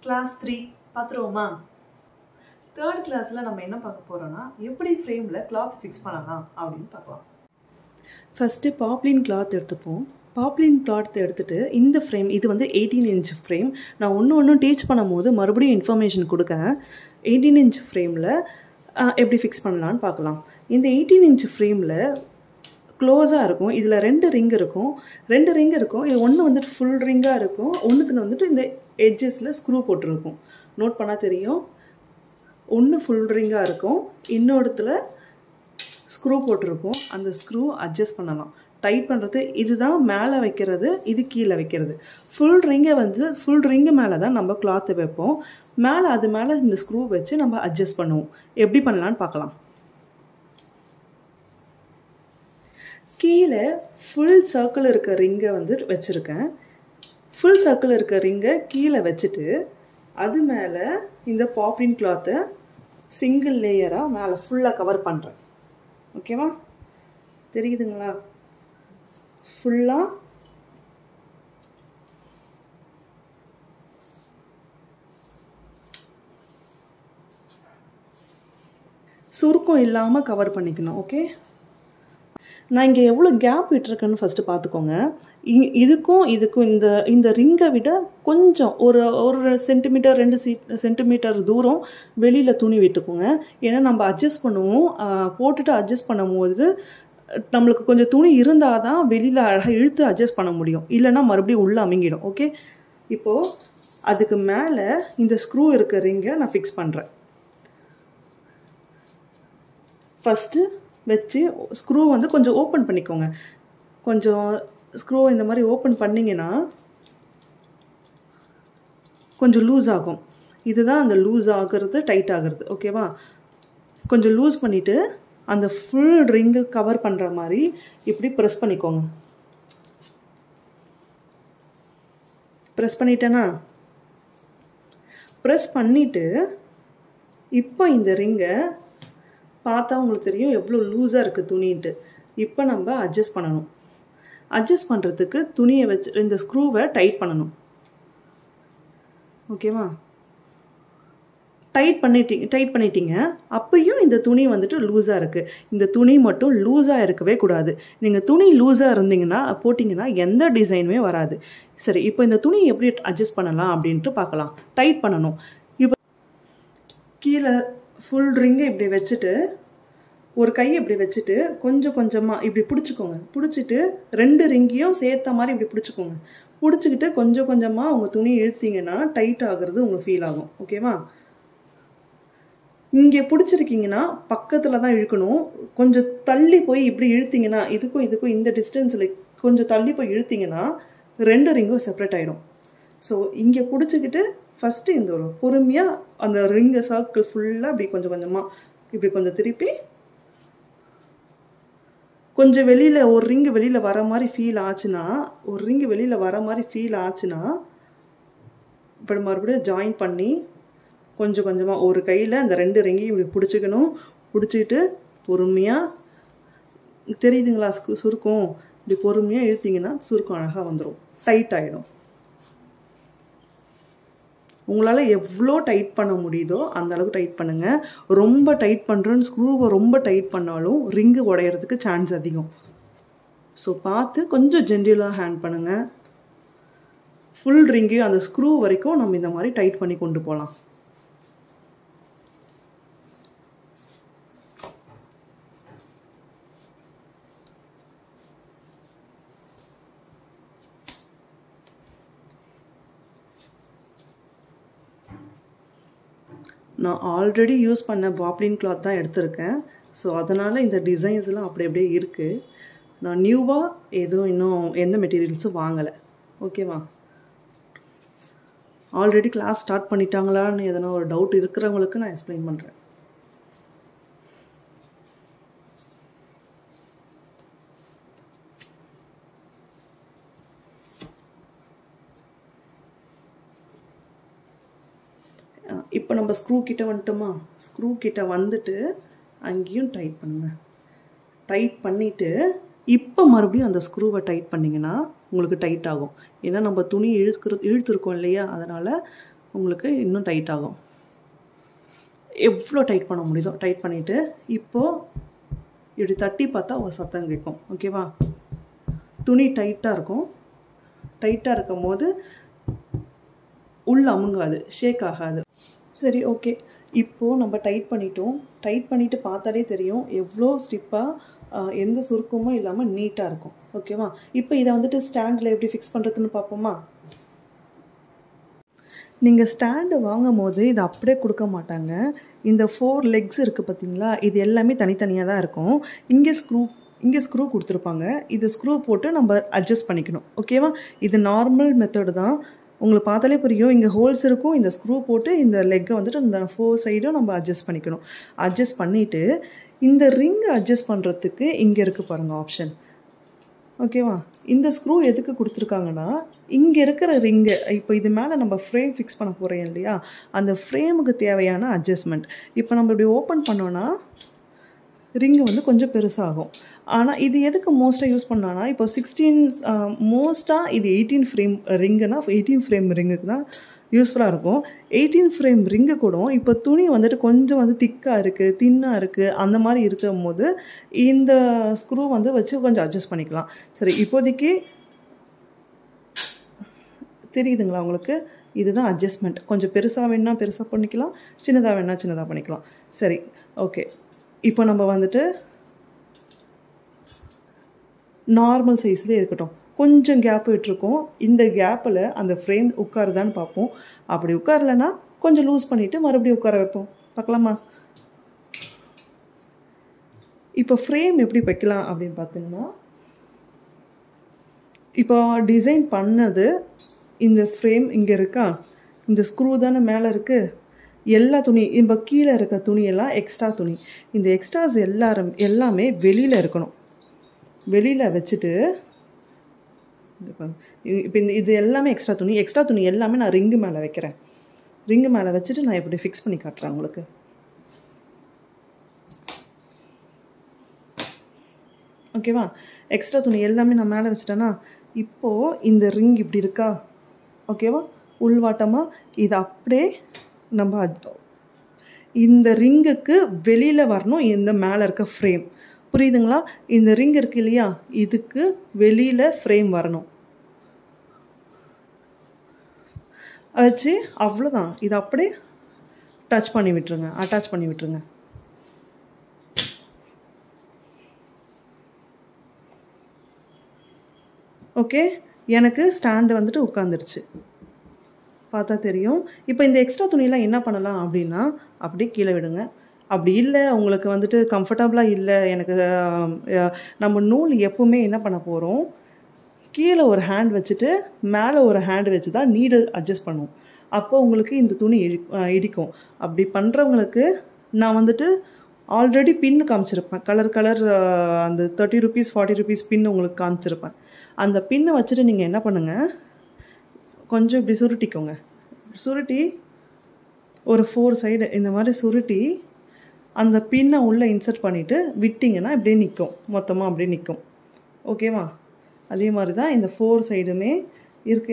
Class 3 பார்த்துருவோமா? Third கிளாஸில் நம்ம என்ன பார்க்க போகிறோன்னா எப்படி ஃப்ரேமில் கிளாத் ஃபிக்ஸ் பண்ணலாம் அப்படின்னு பார்க்கலாம். ஃபஸ்ட்டு பாப்ளின் கிளாத் எடுத்துப்போம். பாப்ளின் கிளாத் எடுத்துகிட்டு இந்த ஃப்ரேம் இது வந்து 18 இன்ச் ஃப்ரேம். நான் ஒன்று டீச் பண்ணும் போது மறுபடியும் இன்ஃபர்மேஷன் கொடுக்குறேன். 18 இன்ச் ஃப்ரேமில் எப்படி ஃபிக்ஸ் பண்ணலான்னு பார்க்கலாம். இந்த 18 இன்ச் ஃப்ரேமில் க்ளோஸாக இருக்கும். இதில் 2 ரிங் இருக்கும். இது ஒன்று வந்துட்டு ஃபுல் ரிங்காக இருக்கும். ஒன்றுத்தில் வந்துட்டு இந்த எட்ஜஸில் ஸ்க்ரூ போட்டிருக்கும். நோட் பண்ணால் தெரியும். ஒன்று ஃபுல் ரிங்காக இருக்கும், இன்னொருத்தில் ஸ்க்ரூ போட்டிருக்கும். அந்த ஸ்க்ரூ அட்ஜஸ்ட் பண்ணலாம். டைட் பண்ணுறது இதுதான் மேலே வைக்கிறது, இது கீழே வைக்கிறது. ஃபுல் ரிங்கு மேலே தான் நம்ம கிளாத்தை வைப்போம். அது மேலே இந்த ஸ்க்ரூ வச்சு நம்ம அட்ஜஸ்ட் பண்ணுவோம். எப்படி பண்ணலான்னு பார்க்கலாம். கீழே ஃபுல் சர்க்கிள் இருக்க ரிங்கை வந்து வச்சுருக்கேன். ஃபுல் சர்க்கிள் இருக்க ரிங்கை கீழே வச்சுட்டு அது மேலே இந்த பாப்ளின் கிளாத்தை சிங்கிள் லேயராக மேலே ஃபுல்லாக கவர் பண்ணுறேன். ஓகேவா? தெரியுதுங்களா? ஃபுல்லாக சுருக்கம் இல்லாமல் கவர் பண்ணிக்கணும். ஓகே, நான் இங்கே எவ்வளோ கேப் விட்டுருக்கேன்னு ஃபஸ்ட்டு பார்த்துக்கோங்க. இதுக்கும் இந்த ரிங்கை விட கொஞ்சம் ஒரு சென்டிமீட்டர் 2 சென்டிமீட்டர் தூரம் வெளியில் துணி விட்டுக்கோங்க. ஏன்னா நம்ம அட்ஜஸ்ட் பண்ணுவோம். போட்டுட்டு அட்ஜஸ்ட் பண்ணும்போது நம்மளுக்கு கொஞ்சம் துணி இருந்தால் தான் வெளியில் அழகாக இழுத்து அட்ஜஸ்ட் பண்ண முடியும். இல்லைன்னா மறுபடியும் உள்ளே அமுங்கிடும். ஓகே, இப்போது அதுக்கு மேலே இந்த ஸ்க்ரூ இருக்க ரிங்கை நான் ஃபிக்ஸ் பண்ணுறேன். ஃபஸ்ட்டு வச்சு ஸ்க்ரூ வந்து கொஞ்சம் ஓப்பன் பண்ணிக்கோங்க. கொஞ்சம் ஸ்க்ரூ இந்த மாதிரி ஓப்பன் பண்ணிங்கன்னா கொஞ்சம் லூஸ் ஆகும். இதுதான் அந்த லூஸ் ஆகிறது, டைட் ஆகிறது. ஓகேவா? கொஞ்சம் லூஸ் பண்ணிவிட்டு அந்த ஃபுல் ரிங்கு கவர் பண்ணுற மாதிரி இப்படி ப்ரெஸ் பண்ணிக்கோங்க. ப்ரெஸ் பண்ணிட்டேன்னா ப்ரெஸ் பண்ணிவிட்டு இப்போ இந்த ரிங்கை பார்த்தா உங்களுக்கு தெரியும் எவ்வளோ லூஸாக இருக்குது துணின்ட்டு. இப்போ நம்ம அட்ஜஸ்ட் பண்ணணும். அட்ஜஸ்ட் பண்ணுறதுக்கு துணியை வச்சு இந்த ஸ்க்ரூவை டைட் பண்ணணும். ஓகேவா? டைட் பண்ணிட்டீங்க. அப்பையும் இந்த துணி வந்துட்டு லூஸாக இருக்குது. இந்த துணி மட்டும் லூஸாக இருக்கவே கூடாது. நீங்கள் துணி லூஸாக போட்டிங்கன்னா எந்த டிசைனுமே வராது. சரி, இப்போ இந்த துணி எப்படி அட்ஜஸ்ட் பண்ணலாம் அப்படின்ட்டு பார்க்கலாம். டைட் பண்ணணும். இப்போ கீழே ஃபுல் ரிங்கை இப்படி வச்சுட்டு ஒரு கையை இப்படி வச்சுட்டு கொஞ்சம் கொஞ்சமாக இப்படி பிடிச்சிக்கோங்க. பிடிச்சிட்டு 2 ரிங்கையும் சேர்த்த மாதிரி இப்படி பிடிச்சிக்கோங்க. பிடிச்சிக்கிட்டு கொஞ்சம் கொஞ்சமாக உங்கள் துணி இழுத்தீங்கன்னா டைட் ஆகிறது உங்களுக்கு ஃபீல் ஆகும். ஓகேவா? இங்கே பிடிச்சிருக்கீங்கன்னா பக்கத்தில் தான் இழுக்கணும். கொஞ்சம் தள்ளி போய் இப்படி இழுத்தீங்கன்னா இதுக்கும் இந்த டிஸ்டன்ஸில் கொஞ்சம் தள்ளி போய் இழுத்தீங்கன்னா 2 ரிங்கும் செப்பரேட் ஆகிடும். ஸோ இங்கே பிடிச்சிக்கிட்டு ஃபஸ்ட்டு இந்த ஒரு பொறுமையாக அந்த ரிங்கை சர்க்கிள் ஃபுல்லாக இப்படி கொஞ்சம் கொஞ்சமாக இப்படி கொஞ்சம் திருப்பி கொஞ்சம் வெளியில் ஒரு ரிங்கு வெளியில் வர மாதிரி ஃபீல் ஆச்சுன்னா இப்போ மறுபடியும் ஜாயின் பண்ணி கொஞ்சம் கொஞ்சமாக ஒரு கையில் அந்த 2 ரிங்கையும் இப்படி பிடிச்சிக்கணும். பிடிச்சிட்டு பொறுமையாக தெரியுதுங்களா சுருக்கம்? இப்படி பொறுமையாக இழுத்திங்கன்னா சுருக்கம் அழகாக வந்துடும், டைட் ஆகிடும். உங்களால் எவ்வளோ டைட் பண்ண முடியுதோ அந்த அளவுக்கு டைட் பண்ணுங்கள். ரொம்ப டைட் பண்ணுறேன்னு ஸ்க்ரூவை ரொம்ப டைட் பண்ணாலும் ரிங்கு உடையிறதுக்கு சான்ஸ் அதிகம். ஸோ பார்த்து கொஞ்சம் ஜென்டிலாக ஹேண்ட் பண்ணுங்கள். ஃபுல் ரிங்கையும் அந்த ஸ்க்ரூ வரைக்கும் நம்ம இந்த மாதிரி டைட் பண்ணி கொண்டு போகலாம். நான் ஆல்ரெடி யூஸ் பண்ண பாப்ளின் கிளாத் தான் எடுத்திருக்கேன். ஸோ அதனால் இந்த டிசைன்ஸ்லாம் அப்படியே இருக்குது. நான் நியூவாக இன்னும் எந்த மெட்டீரியல்ஸும் வாங்கலை. ஓகேவா? ஆல்ரெடி கிளாஸ் ஸ்டார்ட் பண்ணிட்டாங்களான்னு எதனா ஒரு டவுட் இருக்கிறவங்களுக்கு நான் எக்ஸ்பிளைன் பண்ணுறேன். இப்போ நம்ம ஸ்க்ரூ கிட்ட வந்துட்டோமா? ஸ்க்ரூ கிட்ட வந்துட்டு அங்கேயும் டைட் பண்ணுங்கள். டைட் பண்ணிவிட்டு இப்போ மறுபடியும் அந்த ஸ்க்ரூவை டைட் பண்ணிங்கன்னா உங்களுக்கு டைட் ஆகும். ஏன்னா நம்ம துணி இழுத்துருக்கோம் இல்லையா, அதனால் உங்களுக்கு இன்னும் டைட் ஆகும். எவ்வளோ டைட் பண்ண முடியுதோ டைட் பண்ணிவிட்டு இப்போது இப்படி தட்டி பார்த்தா ஒரு சத்தம் கேட்கும். ஓகேவா? துணி டைட்டாக இருக்கும். டைட்டாக இருக்கும் போது உள்ள அமுங்காது, ஷேக் ஆகாது. சரி, ஓகே. இப்போது நம்ம டைட் பண்ணிட்டோம். டைட் பண்ணிவிட்டு பார்த்தாலே தெரியும் எவ்வளோ ஸ்டிப்பாக எந்த சுருக்கமும் இல்லாமல் நீட்டாக இருக்கும். ஓகேவா? இப்போ இதை வந்துட்டு ஸ்டாண்டில் எப்படி ஃபிக்ஸ் பண்ணுறதுன்னு பார்ப்போமா? நீங்கள் ஸ்டாண்டு வாங்கும் போது இதை அப்படியே கொடுக்க மாட்டாங்க. இந்த 4 லெக்ஸ் இருக்குது பார்த்தீங்களா, இது எல்லாமே தனித்தனியாக தான் இருக்கும். இங்கே ஸ்க்ரூ கொடுத்துருப்பாங்க. இது ஸ்க்ரூ போட்டு நம்ம அட்ஜஸ்ட் பண்ணிக்கணும். ஓகேவா? இது நார்மல் மெத்தடு தான். உங்களுக்கு பார்த்தாலே புரியும். இங்கே ஹோல்ஸ் இருக்கும். இந்த ஸ்க்ரூ போட்டு இந்த லெக்கை வந்துட்டு இந்த 4 சைடும் நம்ம அட்ஜஸ்ட் பண்ணிக்கணும். அட்ஜஸ்ட் பண்ணிவிட்டு இந்த ரிங்கை அட்ஜஸ்ட் பண்ணுறதுக்கு இங்கே இருக்குது பாருங்கள் ஆப்ஷன். ஓகேவா? இந்த ஸ்க்ரூ எதுக்கு கொடுத்துருக்காங்கன்னா, இங்கே இருக்கிற ரிங்கு இப்போ இது மேலே நம்ம ஃப்ரேம் ஃபிக்ஸ் பண்ண போகிறோம் இல்லையா, அந்த ஃப்ரேமுக்கு தேவையான அட்ஜஸ்ட்மெண்ட். இப்போ நம்ம இப்படி ஓப்பன் பண்ணோன்னா ரிங்கு வந்து கொஞ்சம் பெருசாகும். ஆனால் இது எதுக்கு மோஸ்ட்டாக யூஸ் பண்ணான்னா, இப்போ 16 மோஸ்ட்டாக இது 18 ஃப்ரேம் ரிங்குனா 18 ஃப்ரேம் ரிங்குக்கு தான் யூஸ்ஃபுல்லாக இருக்கும். 18 ஃப்ரேம் ரிங்கு கூட இப்போ துணி வந்துட்டு கொஞ்சம் வந்து திக்காக இருக்குது, தின்னாக இருக்குது, அந்த மாதிரி இருக்கும் போது இந்த ஸ்க்ரூ வந்து வச்சு கொஞ்சம் அட்ஜஸ்ட் பண்ணிக்கலாம். சரி, இப்போதைக்கு தெரியுதுங்களா உங்களுக்கு? இதுதான் அட்ஜஸ்ட்மெண்ட். கொஞ்சம் பெருசாக வேணா பெருசாக பண்ணிக்கலாம், சின்னதாக வேணா சின்னதாக பண்ணிக்கலாம். சரி, ஓகே. இப்போ நம்ம வந்துட்டு நார்மல் சைஸ்லேயே இருக்கட்டும். கொஞ்சம் கேப் விட்டுருக்கோம். இந்த கேப்பில் அந்த ஃப்ரேம் உட்காருதான்னு பார்ப்போம். அப்படி உட்காரலைன்னா கொஞ்சம் லூஸ் பண்ணிவிட்டு மறுபடியும் உட்கார வைப்போம். பார்க்கலாமா? இப்போ ஃப்ரேம் எப்படி வைக்கலாம் அப்படின்னு பார்த்தீங்கன்னா, இப்போ டிசைன் பண்ணது இந்த ஃப்ரேம் இங்கே இருக்கா, இந்த ஸ்க்ரூ தானே மேலே இருக்குது. எல்லா துணி இப்போ கீழே இருக்க துணியெல்லாம் எக்ஸ்ட்ரா துணி. இந்த எக்ஸ்ட்ராஸ் எல்லாமே வெளியில் இருக்கணும். வெளியில் வச்சுட்டு இப்போ இது எல்லாமே எக்ஸ்ட்ரா துணி எல்லாமே நான் ரிங்கு மேலே வைக்கிறேன். ரிங்கு மேலே வச்சுட்டு நான் இப்படி ஃபிக்ஸ் பண்ணி காட்டுறேன் உங்களுக்கு. ஓகேவா? எக்ஸ்ட்ரா துணி எல்லாமே நான் மேலே வச்சுட்டேன்னா இப்போது இந்த ரிங் இப்படி இருக்கா, ஓகேவா? உள்வாட்டமாக இது அப்படியே நம்ம இந்த ரிங்குக்கு வெளியில் வரணும். இந்த மேலே இருக்க ஃப்ரேம் புரியுதுங்களா? இந்த ரிங் இருக்கு இல்லையா, இதுக்கு வெளியில் ஃப்ரேம் வரணும். வச்சு அவ்வளோதான். இது அப்படியே அட்டாச் பண்ணி விட்டுருங்க. ஓகே, எனக்கு ஸ்டாண்டு வந்துட்டு உட்காந்துருச்சு. பார்த்தா தெரியும். இப்போ இந்த எக்ஸ்ட்ரா துணியெல்லாம் என்ன பண்ணலாம் அப்படின்னா, அப்படியே கீழே விடுங்க. அப்படி இல்லை உங்களுக்கு வந்துட்டு கம்ஃபர்டபுளாக இல்லை, எனக்கு நம்ம நூல் எப்பவுமே என்ன பண்ண போகிறோம், கீழே ஒரு ஹேண்ட் வச்சுட்டு மேலே ஒரு ஹேண்ட் வச்சு தான் நீடில் அட்ஜஸ்ட் பண்ணுவோம். அப்போ உங்களுக்கு இந்த துணி இடிக்கும். அப்படி பண்ணுறவங்களுக்கு நான் வந்துட்டு ஆல்ரெடி பின்னு காமிச்சிருப்பேன். கலர் அந்த 30 rupees 40 rupees பின்னு உங்களுக்கு காமிச்சிருப்பேன். அந்த பின்னை வச்சுட்டு நீங்கள் என்ன பண்ணுங்கள், கொஞ்சம் இப்படி சுருட்டிக்கோங்க. சுருட்டி ஒரு 4 சைடு இந்த மாதிரி சுருட்டி அந்த பின்னை உள்ளே இன்சர்ட் பண்ணிவிட்டு விட்டிங்கன்னா இப்படியே நிற்கும். மொத்தமாக அப்படியே நிற்கும். ஓகேவா? அதே மாதிரி தான் இந்த 4 சைடுமே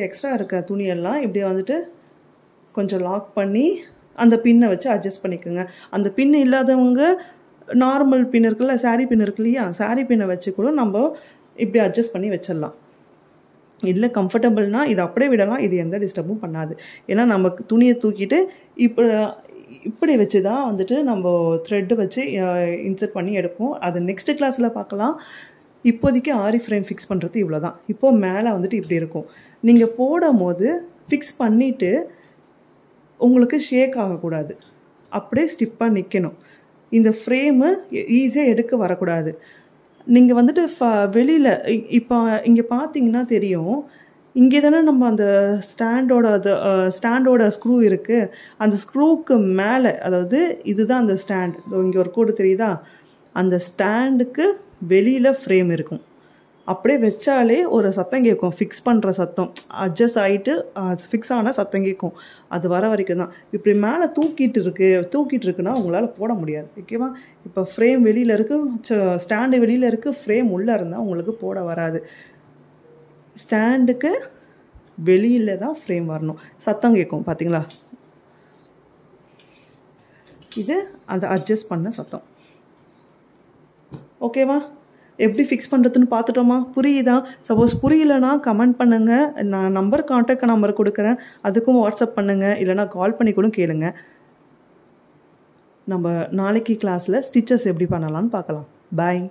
எக்ஸ்ட்ரா இருக்க துணியெல்லாம் இப்படியே வந்துட்டு கொஞ்சம் லாக் பண்ணி அந்த பின்னை வச்சு அட்ஜஸ்ட் பண்ணிக்கோங்க. அந்த பின்னு இல்லாதவங்க நார்மல் பின் இருக்குல்ல, சாரீ பின் இருக்கு இல்லையா, சாரீ பின்னை வச்சு கூட நம்ம இப்படி அட்ஜஸ்ட் பண்ணி வச்சிடலாம். இதில் கம்ஃபர்டபுள்னால் இது அப்படியே விடலாம். இது எந்த டிஸ்டர்பும் பண்ணாது. ஏன்னா நம்ம துணியை தூக்கிட்டு இப்படி வச்சு தான் வந்துட்டு நம்ம த்ரெட்டு வச்சு இன்சர்ட் பண்ணி எடுப்போம். அது நெக்ஸ்ட் கிளாஸில் பார்க்கலாம். இப்போதைக்கு ஆரி ஃப்ரேம் ஃபிக்ஸ் பண்ணுறது இவ்வளோ தான். இப்போது மேலே வந்துட்டு இப்படி இருக்கும். நீங்கள் போடும் போது ஃபிக்ஸ் பண்ணிவிட்டு உங்களுக்கு ஷேக் ஆகக்கூடாது, அப்படியே ஸ்டிப்பாக நிற்கணும். இந்த ஃப்ரேமு ஈஸியாக எடுக்க வரக்கூடாது. நீங்கள் வந்துட்டு வெளியில் இப்போ இங்கே பார்த்தீங்கன்னா தெரியும், இங்கே தானே நம்ம அந்த ஸ்டாண்டோட ஸ்க்ரூ இருக்குது. அந்த ஸ்க்ரூவுக்கு மேலே, அதாவது இதுதான் அந்த ஸ்டாண்ட், இங்கே ஒரு கோடு தெரியுதா, அந்த ஸ்டாண்டுக்கு வெளியில் ஃப்ரேம் இருக்கும். அப்படியே வச்சாலே ஒரு சத்தம் கேட்கும், ஃபிக்ஸ் பண்ணுற சத்தம். அட்ஜஸ்ட் ஆகிட்டு ஃபிக்ஸ் ஆனால் சத்தம் கேட்கும். அது வர வரைக்கும் தான். இப்படி மேலே தூக்கிட்டு இருக்குன்னா உங்களால் போட முடியாது. ஓகேவா? இப்போ ஃப்ரேம் வெளியில் இருக்குது, ஸ்டாண்டு வெளியில் இருக்குது, ஃப்ரேம் உள்ளே இருந்தால் உங்களுக்கு போட வராது. ஸ்டாண்டுக்கு வெளியில் தான் ஃப்ரேம் வரணும். சத்தம் கேட்கும் பார்த்தீங்களா, இது அதை அட்ஜஸ்ட் பண்ண சத்தம். ஓகேவா? எப்படி ஃபிக்ஸ் பண்ணுறதுன்னு பார்த்துட்டோமா? புரியுதா? சப்போஸ் புரியலைன்னா கமெண்ட் பண்ணுங்கள். நான் கான்டாக்ட் நம்பர் கொடுக்குறேன், அதுக்கும் வாட்ஸ்அப் பண்ணுங்கள், இல்லைனா கால் பண்ணி கூட கேளுங்க. நம்ம நாளைக்கு கிளாஸில் ஸ்டிச்சஸ் எப்படி பண்ணலான்னு பார்க்கலாம். பாய்.